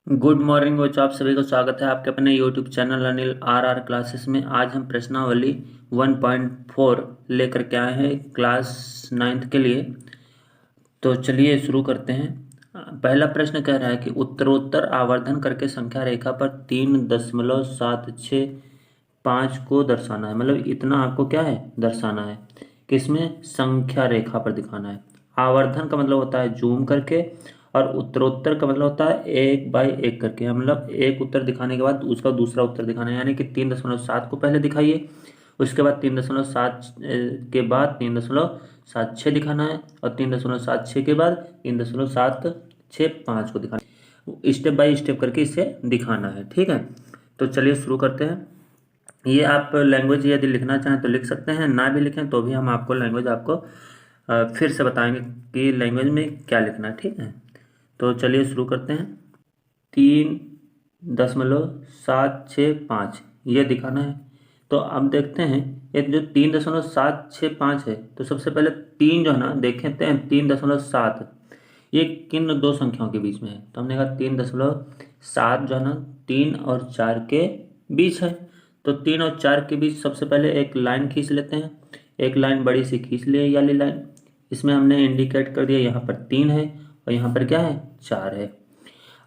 Good morning बच्चों, आप सभी को स्वागत है आपके अपने YouTube channel Anil R classes में। आज हम प्रश्नावली 1.4 लेकर के आए हैं क्लास 9th के लिए। तो चलिए शुरू करते हैं। पहला प्रश्न कह रहा है कि उत्तरोत्तर आवर्धन करके संख्या रेखा पर 3.765 को दर्शाना है। मतलब इतना आपको क्या है दर्शाना है, किसमें? संख्या रेखा पर दिखाना है। आवर्धन का मतलब होता है जूम करके, और उत्तरोत्तर का मतलब होता है 1/1 करके। मतलब एक उत्तर दिखाने के बाद उसका दूसरा उत्तर दिखाना है। यानी कि 3.7 को पहले दिखाइए, उसके बाद 3.7 के बाद 3.76 दिखाना है, और 3.76 के बाद 3.765 को दिखाना है। स्टेप बाय स्टेप करके इसे दिखाना है, ठीक है। तो चलिए शुरू करते हैं। ये आप लैंग्वेज यदि लिखना चाहें तो लिख सकते हैं, ना भी लिखें तो भी हम आपको लैंग्वेज आपको फिर से बताएंगे कि लैंग्वेज में क्या लिखना है, ठीक है। तो चलिए शुरू करते हैं। 3.765 ये दिखाना है। तो अब देखते हैं ये जो 3.765 है, तो सबसे पहले तीन जो है ना देखते हैं 3.7 ये किन दो संख्याओं के बीच में है। तो हमने कहा 3.7 जो है ना 3 और 4 के बीच है। तो 3 और 4 के बीच सबसे पहले एक लाइन खींच लेते हैं। एक लाइन बड़ी सी खींच लिए, ये वाली लाइन। इसमें हमने इंडिकेट कर दिया, यहाँ पर 3 है और यहाँ पर क्या है 4 है।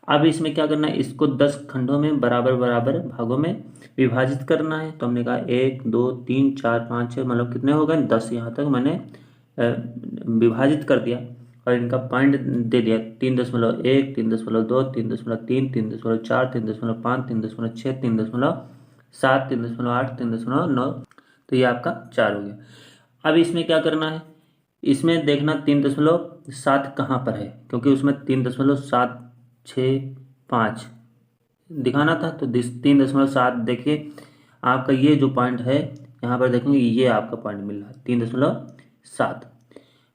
अब इसमें क्या करना है, इसको 10 खंडों में बराबर बराबर भागों में विभाजित करना है। तो हमने कहा 1 2 3 4 5 6, मतलब कितने हो गए 10। यहाँ तक मैंने विभाजित कर दिया और इनका पॉइंट दे दिया 3.1 3.2 3.3 3.4 3.5 3.6 3.7 3.8 3.9। तो ये आपका 4 हो गया। अब इसमें क्या करना है, इसमें देखना 3.7 कहाँ पर है, क्योंकि उसमें 3.765 दिखाना था। तो 3.7 देखिए, आपका ये जो पॉइंट है यहाँ पर देखेंगे, ये आपका पॉइंट मिल रहा है 3.7।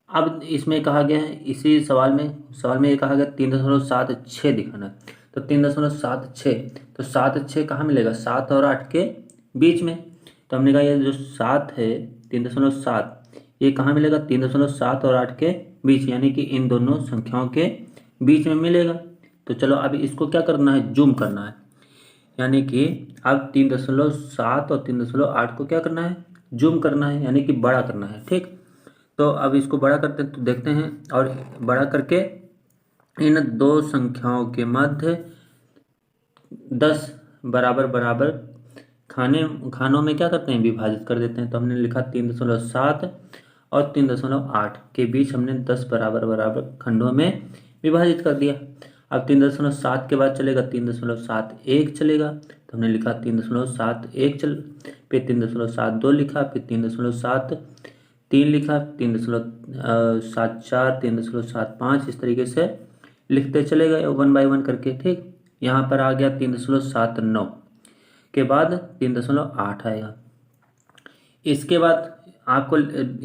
अब इसमें कहा गया है, इसी सवाल में ये कहा गया 3.76 दिखाना है। तो 3.76, तो 7 6 कहाँ मिलेगा, 7 और 8 के बीच में। तो हमने कहा ये जो 7 है 3.7 ये कहाँ मिलेगा, 3.7 और 8 के बीच, यानी कि इन दोनों संख्याओं के बीच में मिलेगा। तो चलो अभी इसको क्या करना है, जूम करना है। यानी कि अब 3.7 और 3.8 को क्या करना है, जूम करना है, यानी कि बड़ा करना है, ठीक। तो अब इसको बड़ा करते हैं, तो देखते हैं, और बड़ा करके इन दो संख्याओं के मध्य 10 बराबर बराबर खानों में क्या करते हैं, विभाजित कर देते हैं। तो हमने लिखा 3.7 और 3.8 के बीच हमने 10 बराबर बराबर खंडों में विभाजित कर दिया। अब 3.7 के बाद चलेगा 3.71 चलेगा। तो हमने लिखा 3.71 फिर 3.72 लिखा, फिर 3.73 लिखा, 3.74 3.75, इस तरीके से लिखते चले गए 1 बाय 1 करके, ठीक। यहाँ पर आ गया 3.79 के बाद 3.8 आएगा। इसके बाद आपको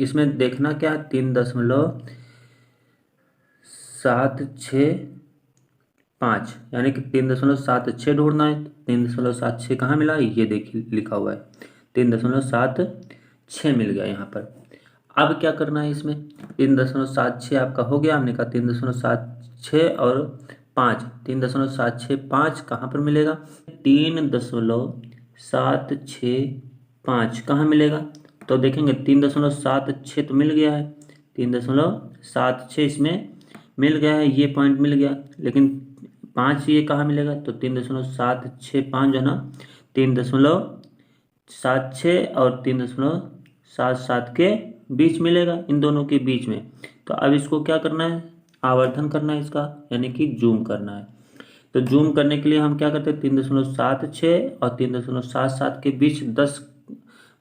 इसमें देखना क्या है, 3.765, यानी कि 3.76 ढूंढना है। 3.76 कहाँ मिला, ये देखिए लिखा हुआ है 3.76 मिल गया यहाँ पर। अब क्या करना है, इसमें 3.76 आपका हो गया। हमने कहा 3.76 और 5, 3.765 कहाँ पर मिलेगा, 3.765 कहाँ मिलेगा। तो देखेंगे 3.76 तो मिल गया है, 3.76 इसमें मिल गया है, ये पॉइंट मिल गया। लेकिन 5 ये कहाँ मिलेगा, तो 3.765 जो है ना 3.76 और 3.77 के बीच मिलेगा, इन दोनों के बीच में। तो अब इसको क्या करना है, आवर्धन करना है इसका, यानी कि जूम करना है। तो जूम करने के लिए हम क्या करते हैं, 3.76 और 3.77 के बीच 10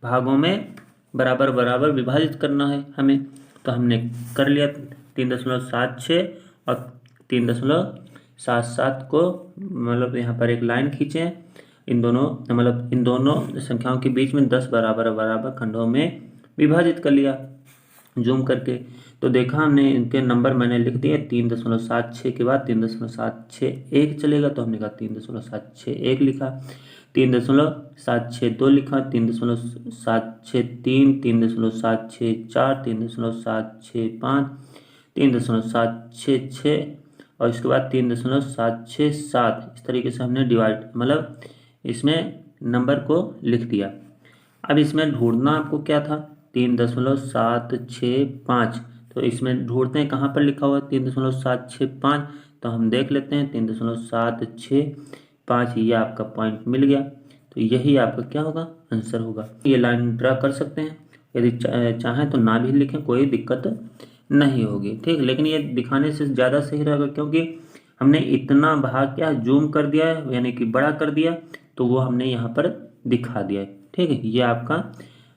भागों में बराबर बराबर विभाजित करना है हमें। तो हमने कर लिया 3.76 और 3.77 को, मतलब यहाँ पर एक लाइन खींचे, इन दोनों मतलब इन दोनों संख्याओं के बीच में 10 बराबर बराबर खंडों में विभाजित कर लिया जूम करके। तो देखा हमने, इनके नंबर मैंने लिख दिए। 3.76 के बाद 3.761 चलेगा, तो हमने कहा 3.761 लिखा, 3.762 लिखा, 3.763 3.764 3.765 3.766 और इसके बाद 3.767 इस तरीके से हमने डिवाइड मतलब इसमें नंबर को लिख दिया। अब इसमें ढूंढना आपको क्या था, 3.765। तो इसमें ढूंढते हैं कहाँ पर लिखा हुआ है 3.765, तो हम देख लेते हैं 3.765, ये आपका पॉइंट मिल गया। तो यही आपका क्या होगा, आंसर होगा। ये लाइन ड्रा कर सकते हैं, यदि चाहें तो ना भी लिखें, कोई दिक्कत नहीं होगी, ठीक। लेकिन ये दिखाने से ज़्यादा सही रहेगा, क्योंकि हमने इतना भाग क्या जूम कर दिया है, यानी कि बड़ा कर दिया, तो वो हमने यहाँ पर दिखा दिया है, ठीक है। ये आपका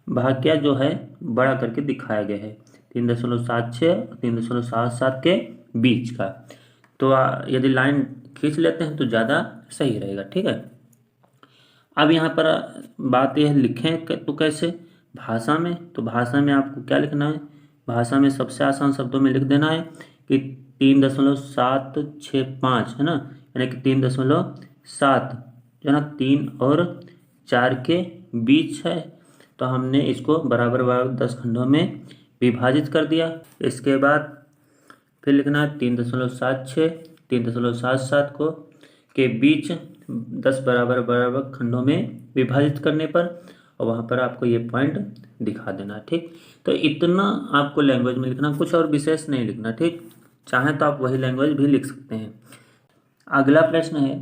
भाग क्या जो है बड़ा करके दिखाया गया है 3.76 और 3.77 के बीच का। तो यदि लाइन खींच लेते हैं तो ज़्यादा सही रहेगा, ठीक है। अब यहाँ पर बात यह लिखें तो कैसे, भाषा में। तो भाषा में आपको क्या लिखना है, भाषा में सबसे आसान शब्दों में लिख देना है कि 3.765 है ना, यानी कि 3.7 जो है ना 3 और 4 के बीच है। तो हमने इसको बराबर बराबर 10 खंडों में विभाजित कर दिया। इसके बाद फिर लिखना है 3.76 3.77 को के बीच 10 बराबर बराबर खंडों में विभाजित करने पर, और वहाँ पर आपको ये पॉइंट दिखा देना, ठीक। तो इतना आपको लैंग्वेज में लिखना, कुछ और विशेष नहीं लिखना, ठीक। चाहें तो आप वही लैंग्वेज भी लिख सकते हैं। अगला प्रश्न है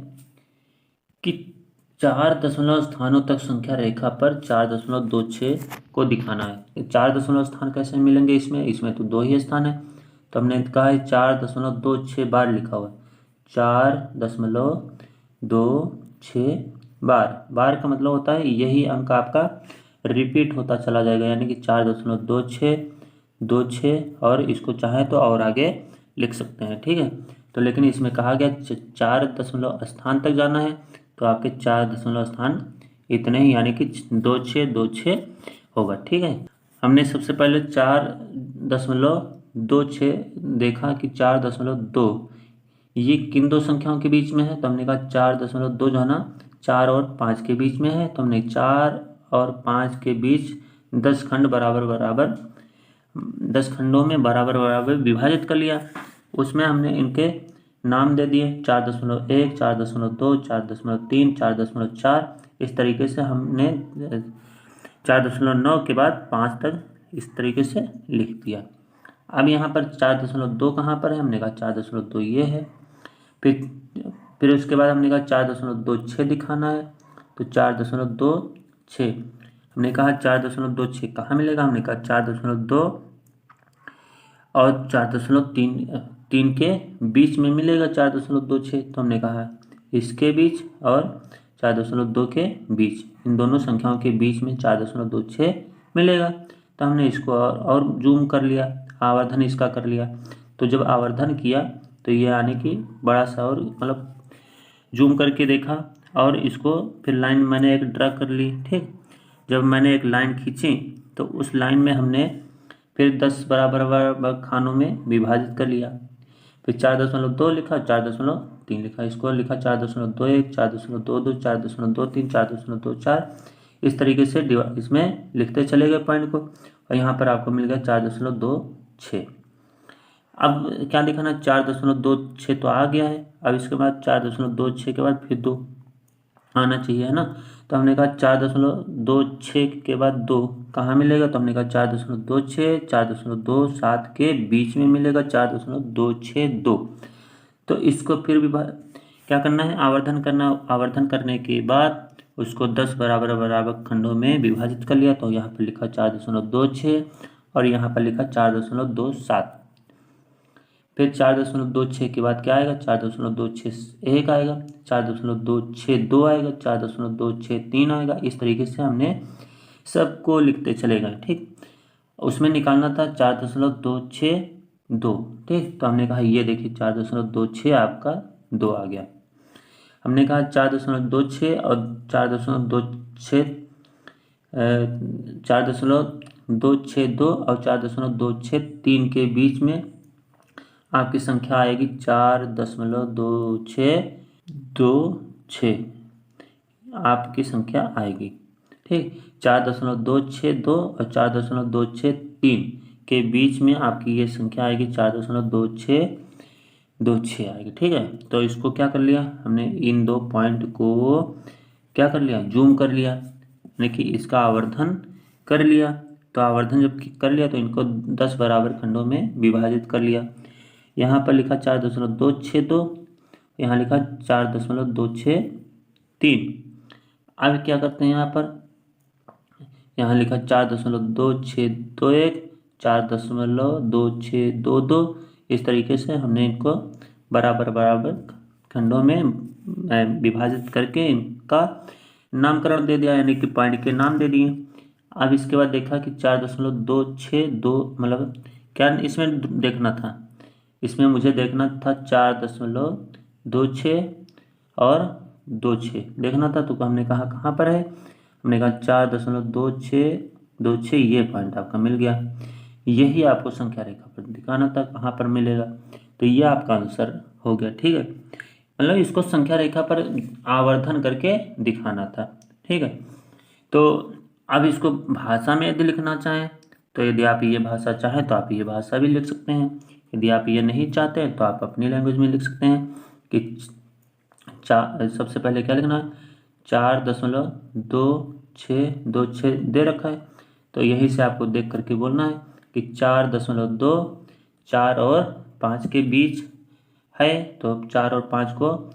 कि 4 दशमलव स्थानों तक संख्या रेखा पर 4.26 को दिखाना है। 4 दशमलव स्थान कैसे मिलेंगे, इसमें तो 2 ही स्थान है। तो हमने कहा है 4.26 बार लिखा हुआ है, 4.26 बार का मतलब होता है यही अंक आपका रिपीट होता चला जाएगा, यानी कि 4.26 और इसको चाहे तो और आगे लिख सकते हैं, ठीक है। तो लेकिन इसमें कहा गया 4 दशमलव स्थान तक जाना है, तो आपके 4 दशमलव स्थान इतने ही, यानी कि 2626 होगा, ठीक है। हमने सबसे पहले 4.26 देखा कि 4.2 ये किन दो संख्याओं के बीच में है, तो हमने कहा 4.2 जो है ना 4 और 5 के बीच में है। तो हमने 4 और 5 के बीच 10 खंड बराबर बराबर 10 खंडों में बराबर बराबर विभाजित कर लिया। उसमें हमने इनके नाम दे दिए 4.1 4.2 4.3 4.4, इस तरीके से हमने 4.9 के बाद 5 तक इस तरीके से लिख दिया। अब यहाँ पर 4.2 कहाँ पर है, हमने कहा 4.2 ये है। फिर उसके बाद हमने कहा 4.26 दिखाना है, तो 4.26 हमने कहा 4.26 कहाँ मिलेगा, हमने कहा 4.2 और 4.3 के बीच में मिलेगा 4.26। तो हमने कहा इसके बीच और 4.2 के बीच, इन दोनों संख्याओं के बीच में 4.26 मिलेगा। तो हमने इसको और जूम कर लिया, आवर्धन इसका कर लिया। तो जब आवर्धन किया तो ये यानी कि बड़ा सा और मतलब जूम करके देखा, और इसको फिर लाइन मैंने एक ड्रा कर ली, ठीक। जब मैंने एक लाइन खींची तो उस लाइन में हमने फिर 10 बराबर बराबर खानों में विभाजित कर लिया। फिर 4.2 लिखा, 4.3 लिखा, इसको लिखा 4.21 4.22 4.23 4.24, इस तरीके से इसमें लिखते चले गए पॉइंट को, और यहाँ पर आपको मिल गया 4.26। अब क्या दिखाना, 4.26 तो आ गया है। अब इसके बाद 4.26 के बाद फिर 2 आना चाहिए, है ना। तो हमने कहा 4.26 के बाद 2 कहाँ मिलेगा, तो हमने कहा 4.26 4.27 के बीच में मिलेगा 4.262। तो इसको फिर भी क्या करना है, आवर्धन करना। आवर्धन करने के बाद उसको 10 बराबर बराबर खंडों में विभाजित कर लिया। तो यहाँ पर लिखा 4.26 और यहाँ पर लिखा 4.27। फिर 4.26 के बाद क्या आएगा, 4.26 आएगा, 4.262 आएगा, 4.263 आएगा। इस तरीके से हमने सबको लिखते चले गए, ठीक। उसमें निकालना था 4.262, ठीक। तो हमने कहा ये देखिए 4.26 आपका 2 आ गया। हमने कहा 4.26 और 4.262 और 4.263 के बीच में आपकी संख्या आएगी 4.2626 आपकी संख्या आएगी, ठीक। 4.262 और 4.263 के बीच में आपकी ये संख्या आएगी 4.26 2 6 आएगी। ठीक है, तो इसको क्या कर लिया हमने, इन दो पॉइंट को क्या कर लिया, जूम कर लिया, यानी कि इसका आवर्धन कर लिया। तो आवर्धन जब कर लिया तो इनको 10 बराबर खंडों में विभाजित कर लिया। यहाँ पर लिखा 4.262, यहाँ लिखा 4.263। अब क्या करते हैं, यहाँ पर यहाँ लिखा 4.2621, 4.2622। इस तरीके से हमने इनको बराबर बराबर खंडों में विभाजित करके इनका नामकरण दे दिया, यानी कि पॉइंट के नाम दे दिए। अब इसके बाद देखा कि 4.262, मतलब क्या इसमें देखना था, इसमें मुझे देखना था 4.26 और 26 देखना था। तो हमने कहा कहाँ पर है, हमने कहा 4.2626, ये पॉइंट आपका मिल गया। यही आपको संख्या रेखा पर दिखाना था, कहाँ पर मिलेगा। तो ये आपका आंसर हो गया। ठीक है, मतलब इसको संख्या रेखा पर आवर्धन करके दिखाना था। ठीक है, तो अब इसको भाषा में यदि लिखना चाहें, तो यदि आप ये भाषा चाहें तो आप ये भाषा भी लिख सकते हैं। यदि आप ये नहीं चाहते हैं तो आप अपनी लैंग्वेज में लिख सकते हैं कि सबसे पहले क्या लिखना है, 4.2626 दे रखा है। तो यही से आपको देख करके बोलना है कि 4.2 4 और 5 के बीच है। तो 4 और 5 को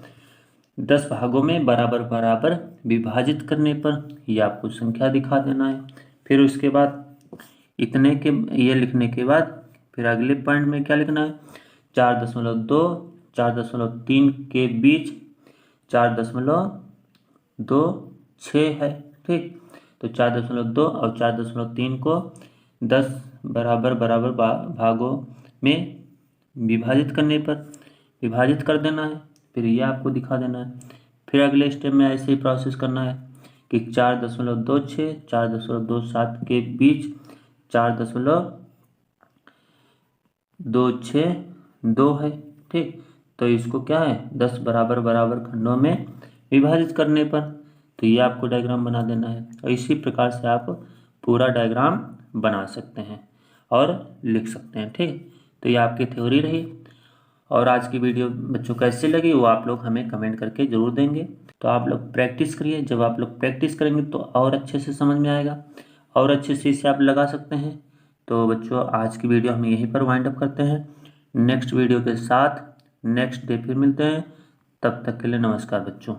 10 भागों में बराबर बराबर विभाजित करने पर ये आपको संख्या दिखा देना है। फिर उसके बाद इतने के ये लिखने के बाद फिर अगले पॉइंट में क्या लिखना है, 4.2 4.3 के बीच 4.26 है। ठीक, तो 4.2 और 4.3 को 10 बराबर बराबर भागों में विभाजित करने पर विभाजित कर देना है। फिर ये आपको दिखा देना है। फिर अगले स्टेप में ऐसे ही प्रोसेस करना है कि 4.26 4.27 के बीच 4.262 है। ठीक, तो इसको क्या है, 10 बराबर बराबर खंडों में विभाजित करने पर। तो ये आपको डायग्राम बना देना है, और इसी प्रकार से आप पूरा डायग्राम बना सकते हैं और लिख सकते हैं। ठीक, तो ये आपकी थ्योरी रही। और आज की वीडियो बच्चों कैसी लगी वो आप लोग हमें कमेंट करके ज़रूर देंगे। तो आप लोग प्रैक्टिस करिए, जब आप लोग प्रैक्टिस करेंगे तो और अच्छे से समझ में आएगा और अच्छे से इसे आप लगा सकते हैं। तो बच्चों आज की वीडियो हम यहीं पर वाइंड अप करते हैं। नेक्स्ट वीडियो के साथ नेक्स्ट डे फिर मिलते हैं। तब तक के लिए नमस्कार बच्चों।